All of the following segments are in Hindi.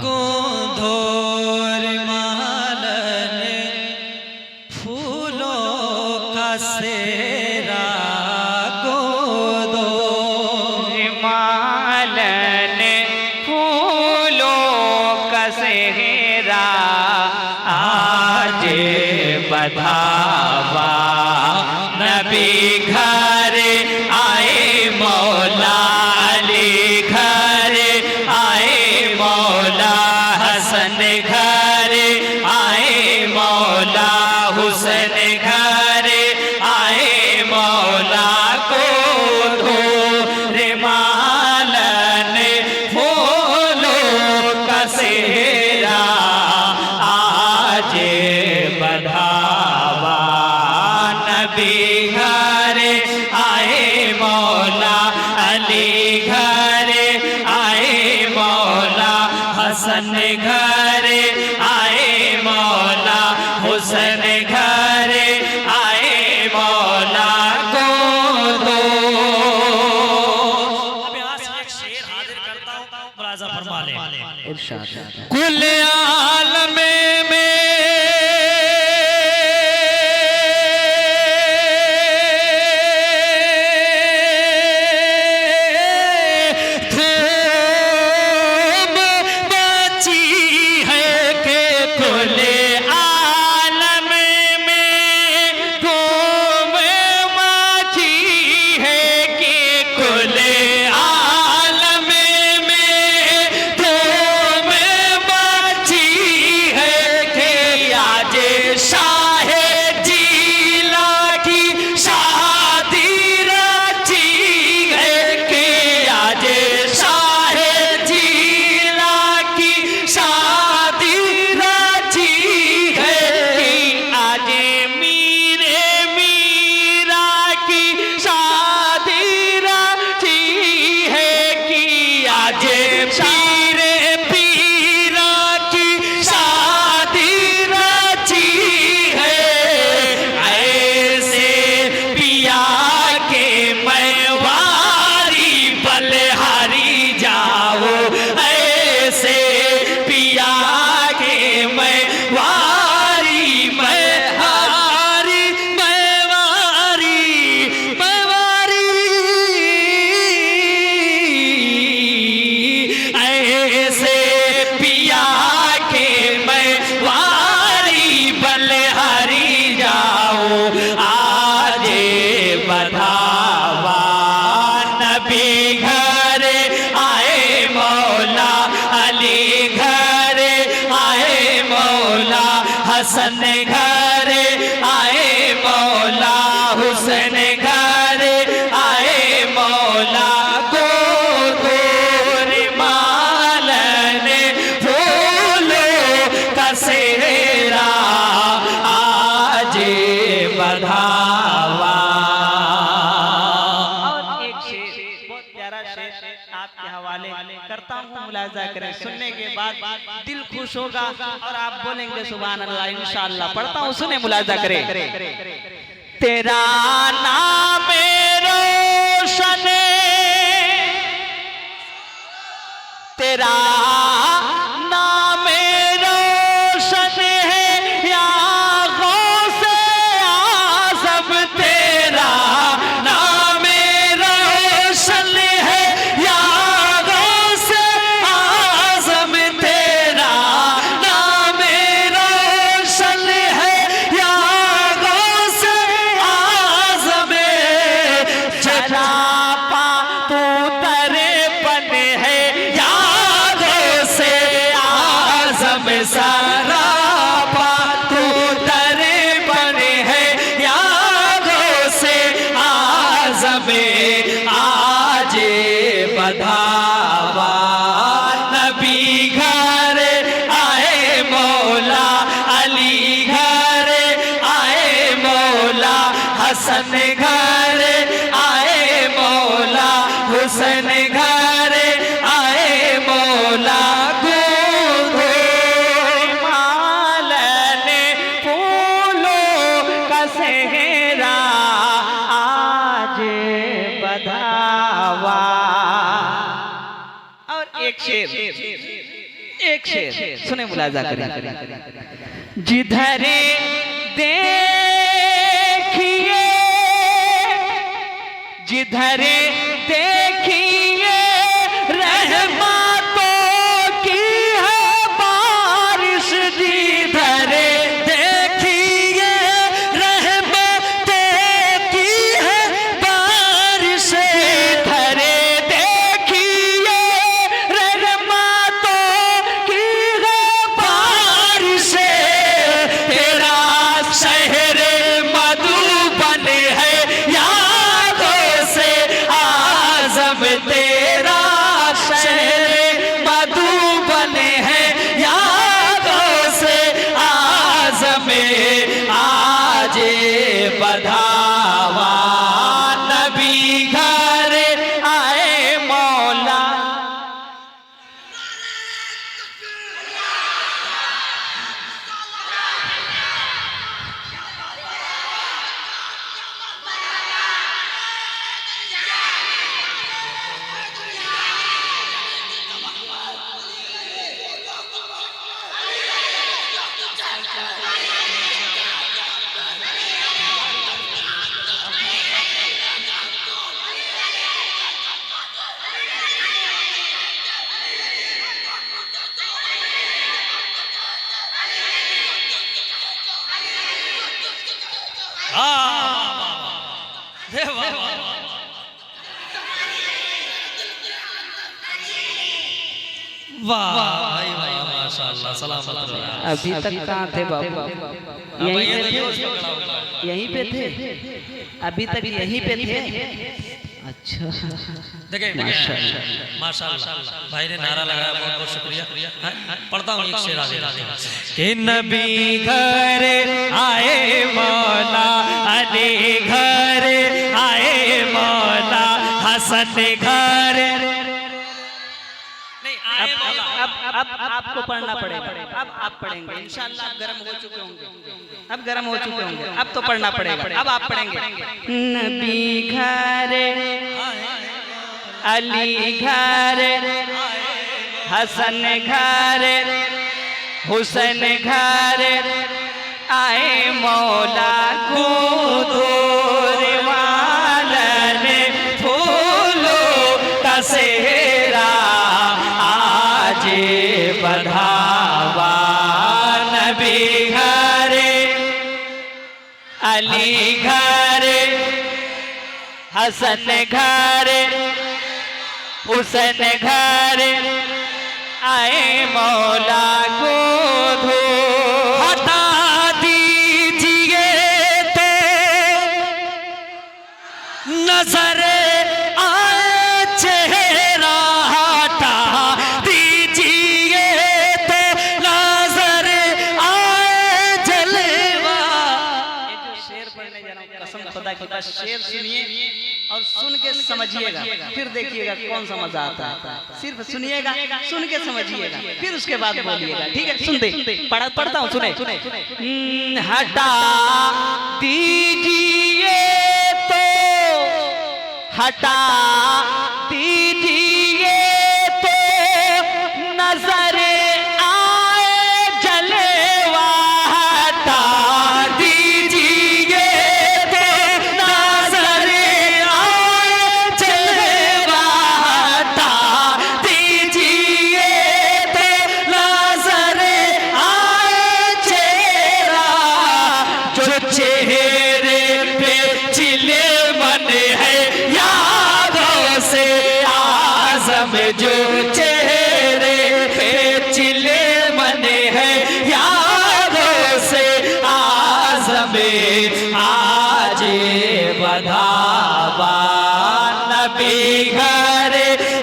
गोधोर मालन फूलों का सेरा, गोधोर मालन फूलों का सेरा, आज बधावा नबी घर आए मौला अली घर आए मौला हसन घर आए मौला हुसैन घर आए मौला गोधोर मालन फूलों का सेरा, आज बधावा नबी घर आए मौला अली घर आए मौला हसन घर आए मौला हुसैन घर आए मौला गोदो। अब यहाँ से एक शेर हाजिर करता हूँ, मुलाजा फरमा ले। कुल आलम में हसन घर आए मौला हुसैन घर आए मौला गोधोर मालन फूलों का सेरा, आज बधावा। और एक शेर, बहुत प्यारा शेर आपके हवाले करता हूँ, मुलाजा करें। सुनने के बाद दिल खुश होगा और आप बोलेंगे सुभान अल्लाह इंशाअल्लाह। पढ़ता हूँ, सुने मुलाजा करें। तेरा नाम रोशन, तेरा नाम रोशन है या गौसे आज़म, तेरा नाम रोशन है या गौसे आज़म, तेरा नाम रोशन है या गौसे आज़म, चरापा तू तरे पन है या गौसे आज़म, सरापा तू तरे पन है या गौसे आज़म, आज बधावा नबी घर आए मौला अली घर आए मौला हसन घर आए मौला हुसैन घर आए मौला गोधोर मालन फूलों का सेरा, आज बधावा। और एक शेर सुने मुलाजा करें। जिधर देखिए जिधर देखिए रहमतों की है बारिश, जिधर देखिए रहमतों की है बारिश, जिधर देखिए रहमतों की है बारिश। तेरा शहर मधुबन है यादों से आज़म, तेरा शहर मधुबन है यादों से आज़म। आज बधावा नबी घर आए मौला। वाह भाई वाह माशाअल्लाह सलामत रहो। अभी तक कहाँ थे बाबू? यहीं पे थे, अभी तक यहीं पे थे। अच्छा देखिए माशाअल्लाह भाई ने नारा लगाया, बहुत बहुत शुक्रिया। पढ़ता हूँ एक शेर आगे कि नबी घर आए मौला, अली घर आए मौला, हसन घर अब आपको पढ़ना पड़ेगा। अब आप पढ़ेंगे इंशाअल्लाह। आप गर्म हो चुके होंगे, अब गर्म हो चुके होंगे, अब तो पढ़ना पड़ेगा। अब आप पढ़ेंगे नबी घर अली घर हसन घर हुसैन घर आए मौला को दूर वालन फूलों का सेहरा। आज बधावा नबी घर अली घर हसन घर हुसैन घर आए मौला को धो। हटा दीजिए तो नजर आए चेहरा, हटा दीजिए तो नजर आए जलवा। ये जो शेर पढ़ने जा रहा हूँ कसम खुदा की, बस शेर सुनिए और सुन के समझिएगा, फिर देखिएगा कौन सा मजा आता है। सिर्फ सुनिएगा, सुन के समझिएगा, फिर उसके बाद बोलिएगा। ठीक है, सुनते पढ़ता हूँ, सुने। हटा दीजिए तो हटा दीजिए तो नजर आए जलवा, हटा दीजिए तो नजर आए जलवा, हटा दीजिए तो नजर आए चेहरा। जो चेहरे पे चिले मन है यादों से आज़म, जो चेहरे पे चिले मन है यादों से आज़म। आज बधावा नबी घर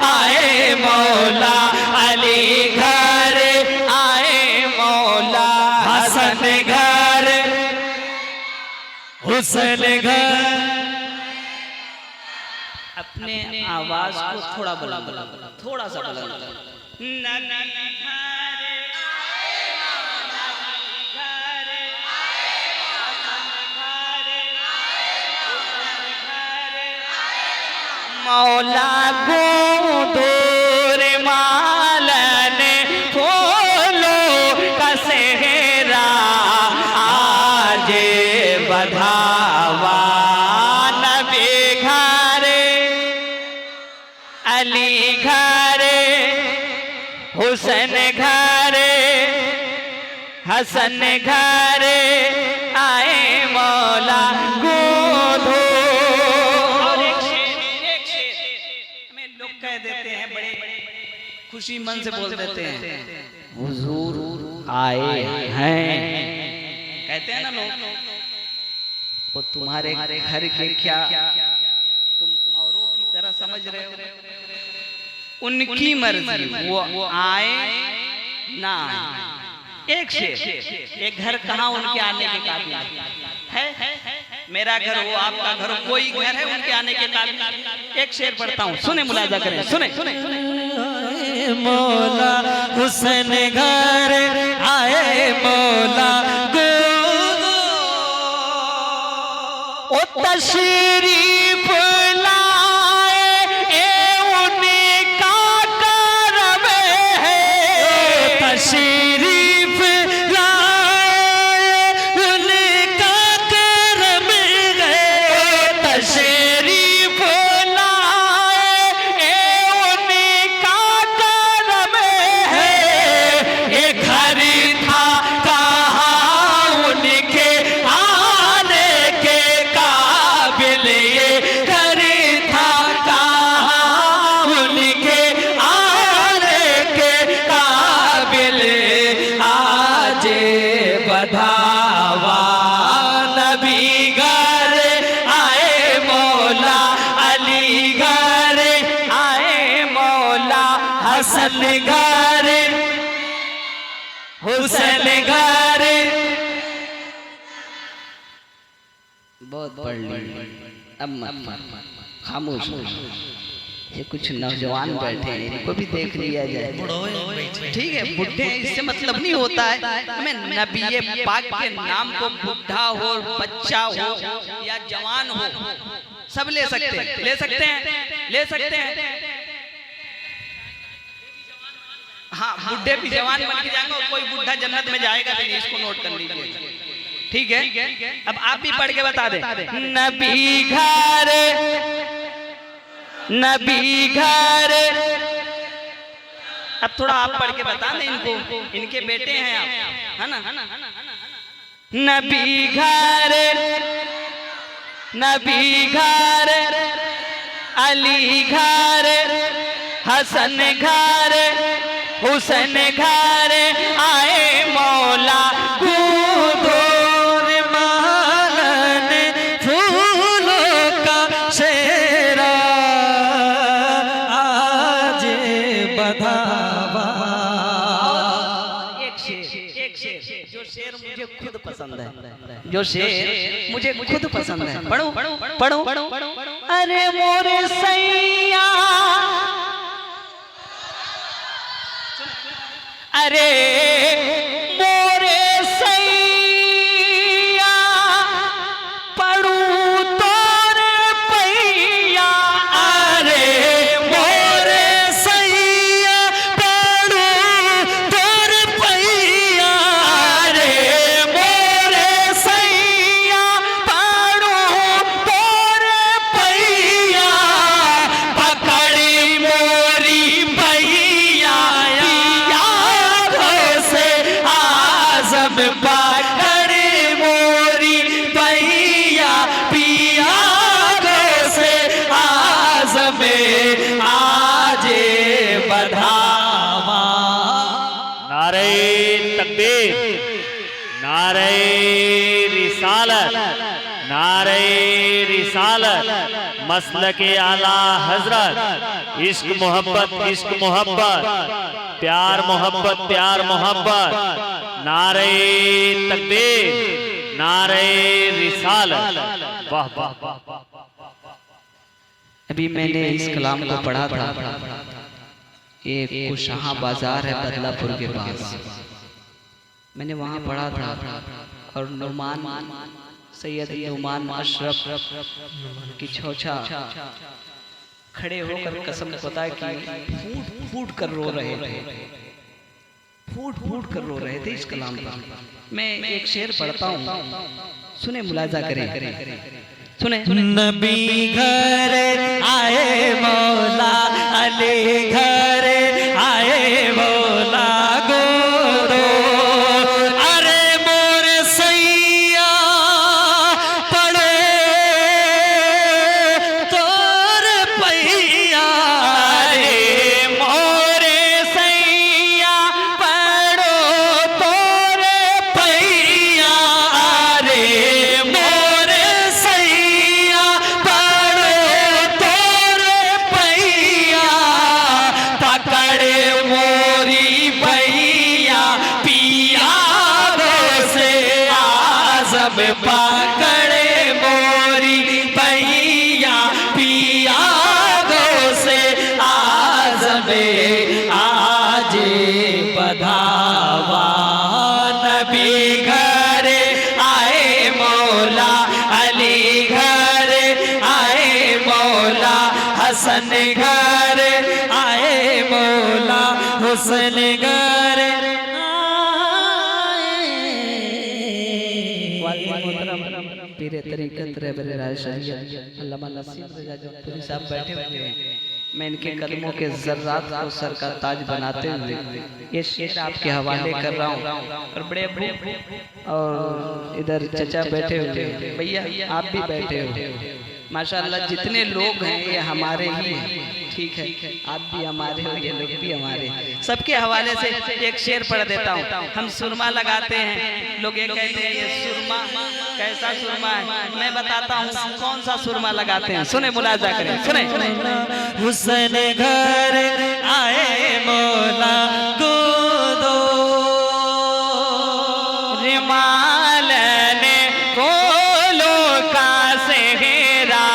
आए मौला, अली घर आए मौला, हसन घर हुसैन घर। अपने आवाज को थोड़ा बुलंद, थोड़ा सा बुलंद। मौला को दूर मालन फूलों बधावा नबी घरे अली घरे हुसैन घरे हसन घरे आए मौला गोधो। और एक शेर हमें लोग कह देते हैं, बड़े खुशी मन से बोल देते हैं, हुजूर आए हैं, कहते हैं ना लोग। वो तुम्हारे घर के क्या तुम औरों की तरह समझ रहे हो? उनकी मर्जी, वो आए ना आए। एक शेर, एक घर कहाँ उनके आने के काबिल है? मेरा घर हो, आपका घर हो, कोई घर है उनके आने के काबिल? एक शेर पढ़ता हूँ, सुने, मुलाजा करें, सुने सुने। मौला हुसैन घर आए मौला गोदो, ओ तशरीफ लाए ए उनका करम है, तशरीफ लाए उनका करम है, तशरीफ लाए ए उनका करम है। ये घर था कहाँ उनके आने के काबिल, ये घर था कहाँ उनके आने के काबिल। आज बधावा नबी घर आए मौला अली घर आए मौला हसन घर हुसैन घर। बहुत पढ़ ली, अब मत खामोश। ये कुछ नौजवान बैठे हैं, इनको भी देख लिया जाए। ठीक है, बुढ़े इससे मतलब नहीं होता है, हमें नबी पाक के नाम को बुढ़ा हो, बच्चा हो या जवान हो, सब ले सकते हैं, ले सकते हैं, ले सकते हैं। हाँ, बुढ़े भी जवान बन के जाएंगे और कोई बुढ़ा जन्नत में जाएगा भी नहीं, इसको नोट कर लीजिए। ठीक है, अब आप भी पढ़ के बता दें। नबी घर नबी घर, अब थोड़ा आप पढ़ के बता दें इनको, इनके बेटे हैं आप, है ना? नबी घर नबी घर अली घर हसन घर हुसैन घर आए मौला गोदोर मालन फूलों का शेरा आज बधावा। एक शेर जो शेर मुझे खुद पसंद है, जो शेर मुझे खुद पसंद है, पढ़ो पढ़ो पढ़ो। अरे मोरे सैया, अरे मोरे सैया पढ़ू तोरे पैया, अरे मोरे सैया पढ़ू तोरे पैया, अरे मोरे सैया पढ़ू तोरे पैया। पकड़ी मोरी पैया से आज़म पकड़ी मोरी पैया पिया से आज़म आज बधावा। नारे तकबीर, नारे रिसालत, नारे रिसालत, मसलके आला हजरत, इश्क मोहब्बत, इश्क मोहब्बत, प्यार मोहब्बत, प्यार मोहब्बत, नारे तकबीर, नारे रिसालत। वाह वाह वाह। अभी मैंने इस कलाम को पढ़ा था, एक कुशाहा बाजार है बदलापुर के पास, मैंने वहाँ पढ़ा था। और नुमान सैयद नुमान अशरफ की छोचा खड़े होकर कसम खुदा की फूट फूट कर रो रहे थे, फूट फूट कर रो रहे थे इस कलाम पर। मैं एक शेर पढ़ता हूँ, सुने मुलाजा करें, सुने। नबी घर आए मौला अली घर आए मौला गोदो अरे मोर सैया पड़े तोर पैया अरे मोरे सैया पड़ो तोरे पैया, अरे मोरे सैया पड़ो तोरे पैया, पकड़े मोरी भैया पिया से आजम पकड़े मोरी भैया पिया से आजम आज बधावा नबी घर आए मौला अली घर आए मौला हसन घर आए मौला हुसैन घर पीरे तरीकत रहबर राशरियत अल्लामा नसीब रजा जौनपुरी साहब बैठे हुए हैं। मैं इनके कदमों के जर्रात को सर का ताज बनाते हुए ये शेर आपके हवाले कर रहा हूँ। और बड़े अब्बू और इधर चचा बैठे हुए हैं, भैया आप भी बैठे हो। माशाअल्लाह जितने लोग हैं ये हमारे ही हैं, ठीक है, आप भी हमारे हो, ये लोग भी हमारे। सबके हवाले से एक शेर पढ़ देता हूँ। हम सुरमा लगाते हैं, लोग ये कहते हैं ये सुरमा कैसा सुरमा है, मैं बताता हूँ कौन सा सुरमा लगाते हैं। सुने मुलाजा करें, सुने। हुसैन घर आए मौला गोदो रिमाल ने फूलों का सेहरा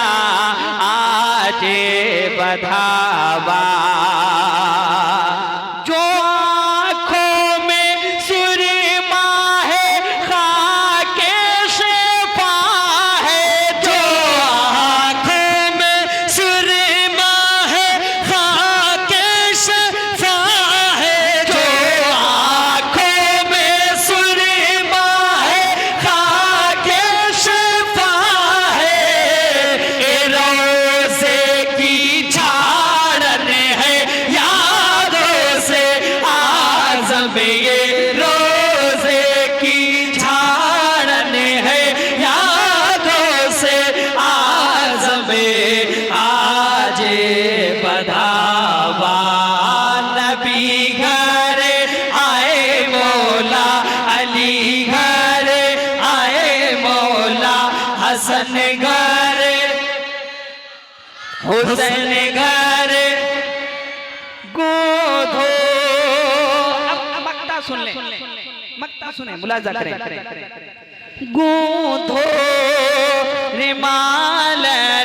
आज बधावा, जो आँखों में सुरमा है खाके शिफा है, जो आँखों में सुरमा है खाके शफा है, जो आँखों में सुरमा है खाके शफा है, ए रोज़े की झाड़न है यादों से आज़म ये रोज़े की झाड़न है यादों से आज़म आज बधावा नबी घर आए मौला अली घर आए मौला हसन घर हुसैन घर गोधो। अब मक्ता सुन ले, मक्ता सुने मुलाजा करें। गोधो रिमाल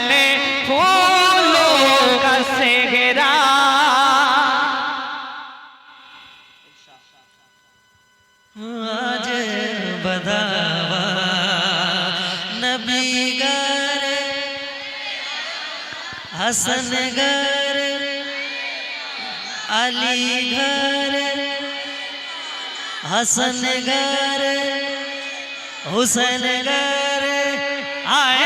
ने फूलों का सेहरा आज बधावा नबी घर हसन घर अली घर हसन घर हुसैन घर आए